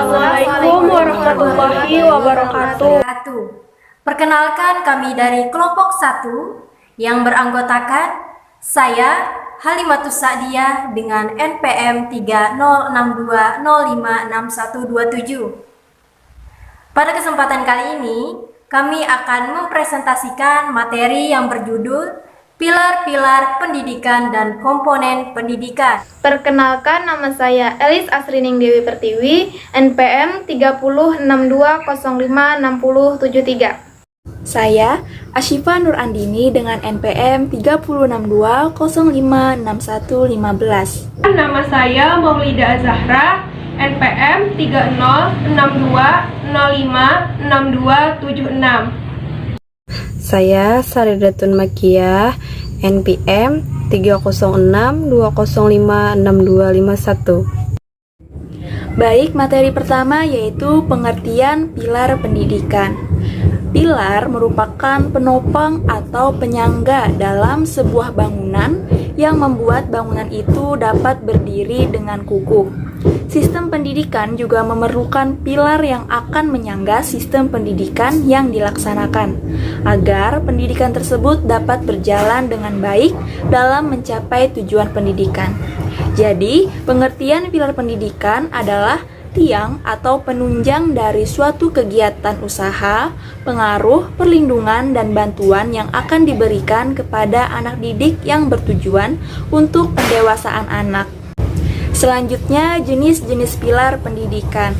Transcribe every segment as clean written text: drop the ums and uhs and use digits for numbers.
Assalamualaikum warahmatullahi wabarakatuh. Perkenalkan, kami dari kelompok 1 yang beranggotakan saya Halimatus Sa'diyah dengan NPM 3062056127. Pada kesempatan kali ini, kami akan mempresentasikan materi yang berjudul Pilar-pilar pendidikan dan komponen pendidikan. Perkenalkan, nama saya Elis Asrining Dewi Pertiwi, NPM 3062056073. Saya Asyifa Nur Andini dengan NPM 3062056115. Nama saya Maulida Zahra, NPM 3062056276. Saya Saridatun Makiyah, NPM 30620562251. Baik, materi pertama yaitu pengertian pilar pendidikan. Pilar merupakan penopang atau penyangga dalam sebuah bangunan yang membuat bangunan itu dapat berdiri dengan kukuh. Sistem pendidikan juga memerlukan pilar yang akan menyangga sistem pendidikan yang dilaksanakan, agar pendidikan tersebut dapat berjalan dengan baik dalam mencapai tujuan pendidikan. Jadi, pengertian pilar pendidikan adalah tiang atau penunjang dari suatu kegiatan usaha, pengaruh, perlindungan, dan bantuan yang akan diberikan kepada anak didik yang bertujuan untuk pendewasaan anak. Selanjutnya, jenis-jenis pilar pendidikan.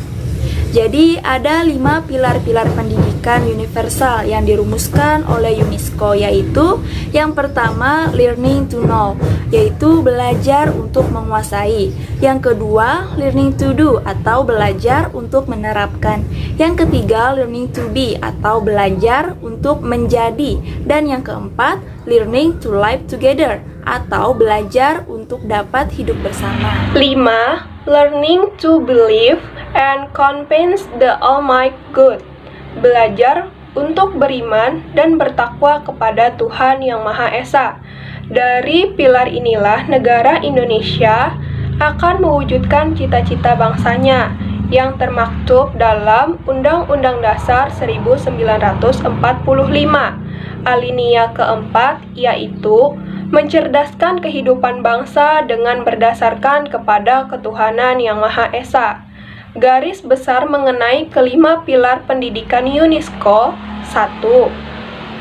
Jadi, ada 5 pilar-pilar pendidikan universal yang dirumuskan oleh UNESCO, yaitu yang pertama, learning to know, yaitu belajar untuk menguasai. Yang kedua, learning to do, atau belajar untuk menerapkan. Yang ketiga, learning to be, atau belajar untuk menjadi. Dan yang keempat, learning to live together, atau belajar untuk dapat hidup bersama. 5. Learning to believe and convince the Almighty God. Belajar untuk beriman dan bertakwa kepada Tuhan Yang Maha Esa. Dari pilar inilah negara Indonesia akan mewujudkan cita-cita bangsanya yang termaktub dalam Undang-Undang Dasar 1945. Alinea keempat, yaitu mencerdaskan kehidupan bangsa dengan berdasarkan kepada ketuhanan Yang Maha Esa. Garis besar mengenai kelima pilar pendidikan UNESCO: 1.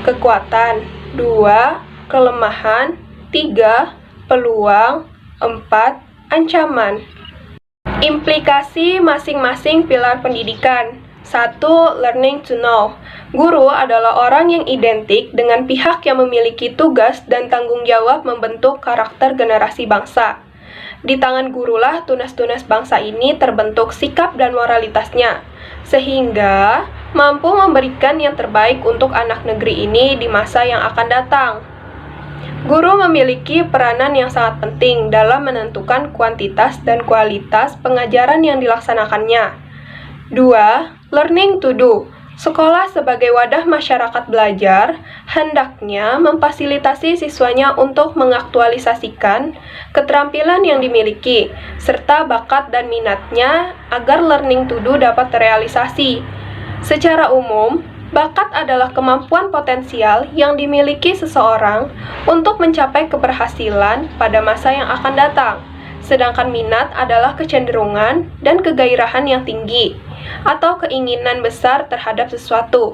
Kekuatan, 2. Kelemahan, 3. Peluang, 4. Ancaman. Implikasi masing-masing pilar pendidikan. 1. Learning to know. Guru adalah orang yang identik dengan pihak yang memiliki tugas dan tanggung jawab membentuk karakter generasi bangsa. Di tangan gurulah tunas-tunas bangsa ini terbentuk sikap dan moralitasnya, sehingga mampu memberikan yang terbaik untuk anak negeri ini di masa yang akan datang. Guru memiliki peranan yang sangat penting dalam menentukan kuantitas dan kualitas pengajaran yang dilaksanakannya. 2. Learning to do. Sekolah sebagai wadah masyarakat belajar hendaknya memfasilitasi siswanya untuk mengaktualisasikan keterampilan yang dimiliki serta bakat dan minatnya agar learning to do dapat terrealisasi. Secara umum, bakat adalah kemampuan potensial yang dimiliki seseorang untuk mencapai keberhasilan pada masa yang akan datang. Sedangkan minat adalah kecenderungan dan kegairahan yang tinggi atau keinginan besar terhadap sesuatu.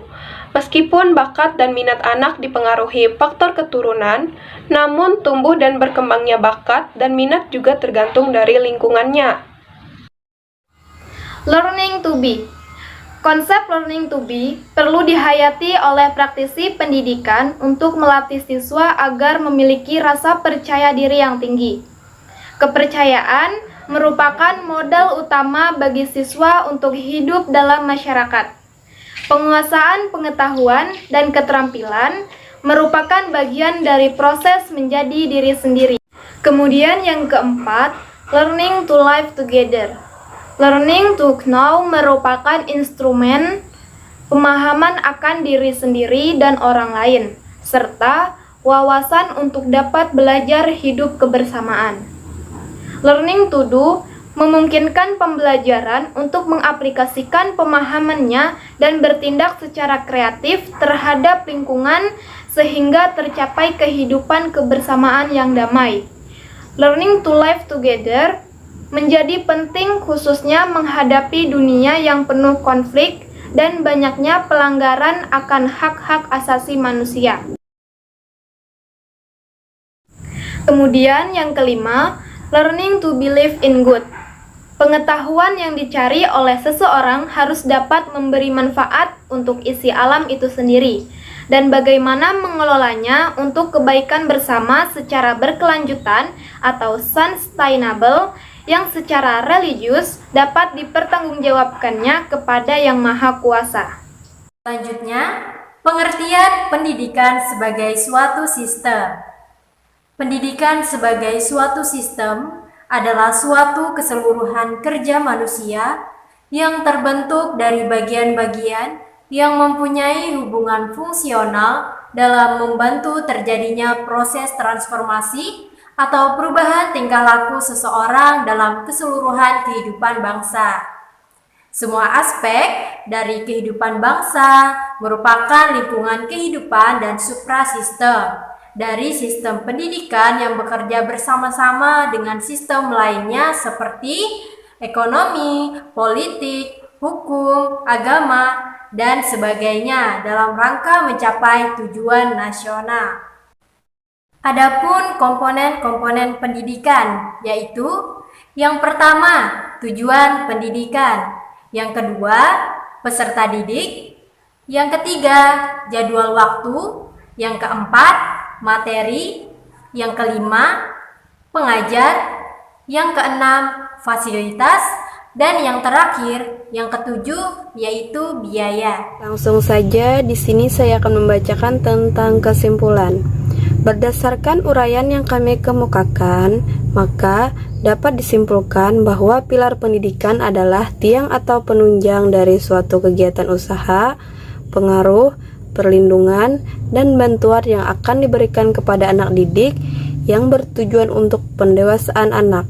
Meskipun bakat dan minat anak dipengaruhi faktor keturunan, namun tumbuh dan berkembangnya bakat dan minat juga tergantung dari lingkungannya. Learning to be. Konsep learning to be perlu dihayati oleh praktisi pendidikan untuk melatih siswa agar memiliki rasa percaya diri yang tinggi. Kepercayaan merupakan modal utama bagi siswa untuk hidup dalam masyarakat. Penguasaan pengetahuan dan keterampilan merupakan bagian dari proses menjadi diri sendiri. Kemudian yang keempat, learning to live together. Learning to know merupakan instrumen pemahaman akan diri sendiri dan orang lain, serta wawasan untuk dapat belajar hidup kebersamaan. Learning to do memungkinkan pembelajaran untuk mengaplikasikan pemahamannya dan bertindak secara kreatif terhadap lingkungan sehingga tercapai kehidupan kebersamaan yang damai. Learning to live together menjadi penting khususnya menghadapi dunia yang penuh konflik dan banyaknya pelanggaran akan hak-hak asasi manusia. Kemudian yang kelima, learning to believe in good. Pengetahuan yang dicari oleh seseorang harus dapat memberi manfaat untuk isi alam itu sendiri, dan bagaimana mengelolanya untuk kebaikan bersama secara berkelanjutan atau sustainable yang secara religius dapat dipertanggungjawabkannya kepada Yang Maha Kuasa. Selanjutnya, pengertian pendidikan sebagai suatu sistem. Pendidikan sebagai suatu sistem adalah suatu keseluruhan kerja manusia yang terbentuk dari bagian-bagian yang mempunyai hubungan fungsional dalam membantu terjadinya proses transformasi atau perubahan tingkah laku seseorang dalam keseluruhan kehidupan bangsa. Semua aspek dari kehidupan bangsa merupakan lingkungan kehidupan dan suprasistem dari sistem pendidikan yang bekerja bersama-sama dengan sistem lainnya seperti ekonomi, politik, hukum, agama, dan sebagainya dalam rangka mencapai tujuan nasional. Adapun komponen-komponen pendidikan yaitu yang pertama, tujuan pendidikan, yang kedua, peserta didik, yang ketiga, jadwal waktu, yang keempat, materi, yang kelima, pengajar, yang keenam, fasilitas, dan yang terakhir, yang ketujuh, yaitu biaya. Langsung saja di sini saya akan membacakan tentang kesimpulan. Berdasarkan uraian yang kami kemukakan, maka dapat disimpulkan bahwa pilar pendidikan adalah tiang atau penunjang dari suatu kegiatan usaha, pengaruh, perlindungan, dan bantuan yang akan diberikan kepada anak didik yang bertujuan untuk pendewasaan anak.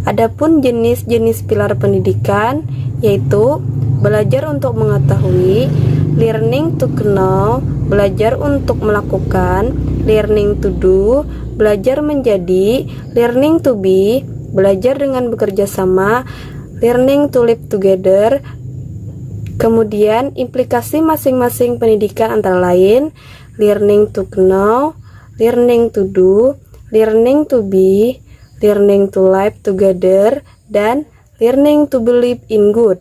Adapun jenis-jenis pilar pendidikan yaitu belajar untuk mengetahui, learning to know, belajar untuk melakukan, learning to do, belajar menjadi, learning to be, belajar dengan bekerja sama, learning to live together. Kemudian implikasi masing-masing pendidikan antara lain learning to know, learning to do, learning to be, learning to live together, dan learning to believe in good.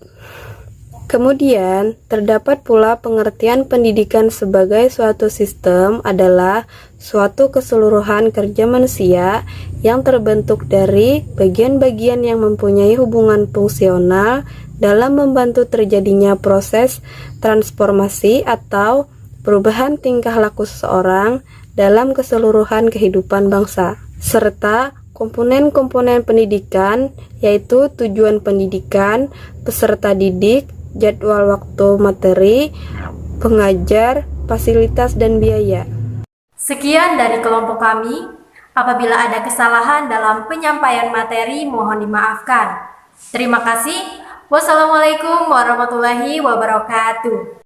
Kemudian terdapat pula pengertian pendidikan sebagai suatu sistem adalah suatu keseluruhan kerja manusia yang terbentuk dari bagian-bagian yang mempunyai hubungan fungsional dalam membantu terjadinya proses transformasi atau perubahan tingkah laku seseorang dalam keseluruhan kehidupan bangsa, serta komponen-komponen pendidikan yaitu tujuan pendidikan, peserta didik, jadwal waktu materi, pengajar, fasilitas, dan biaya. Sekian dari kelompok kami. Apabila ada kesalahan dalam penyampaian materi, mohon dimaafkan. Terima kasih. Wassalamualaikum warahmatullahi wabarakatuh.